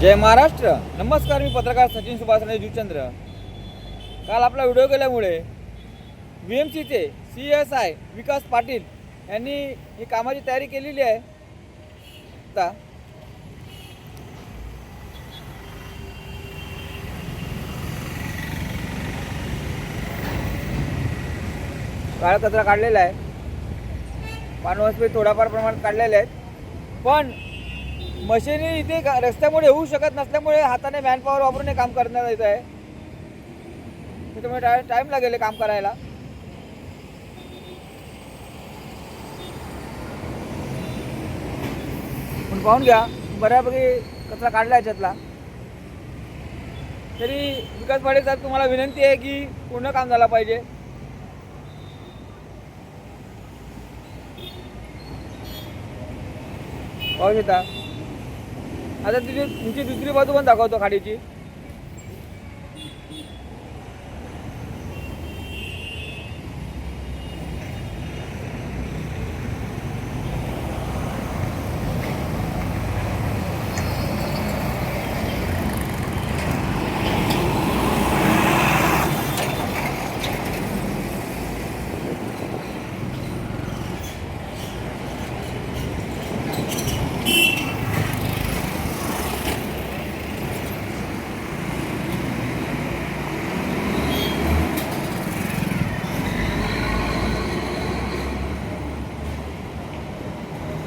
जय महाराष्ट्र. नमस्कार, मी पत्रकार सचिन सुभाष जुचंद्र. काल आपला व्हिडिओ केल्यामुळे VMCचे CSI विकास पाटील यांनी ही कामाची तयारी केलेली आहे. आता काळा कचरा काढलेला आहे, पानवस्पे थोडाफार प्रमाणात काढलेले आहेत, पण मशिनी इथे रस्त्यामुळे होऊ शकत नसल्यामुळे हाताने मॅनपॉवर वापरून हे काम करण्यात येत आहे. त्याच्यामुळे टाईम लागेल काम करायला. पण पाहून घ्या, बऱ्यापैकी कचरा काढला याच्यातला. तरी विकास पाटील साहेब, तुम्हाला विनंती आहे की पूर्ण काम झालं पाहिजे. पाहू शकता. आता तुमची दुसरी बाजू पण दाखवतो खाडीची.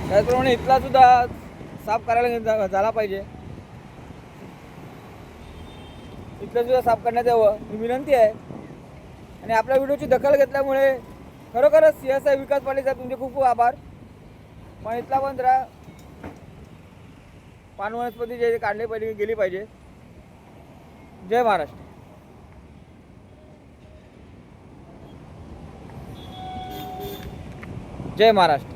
त्याचप्रमाणे इथला सुद्धा साफ करायला झाला पाहिजे. इथलं सुद्धा साफ करण्यात यावं ही विनंती आहे. आणि आपल्या व्हिडिओची दखल घेतल्यामुळे खरोखरच CSI विकास पाटील साहेब, तुमचे खूप खूप आभार. पण इथला पण जरा पानवनस्पती जे काढले पाहिजे, गेली पाहिजे. जय महाराष्ट्र. जय महाराष्ट्र.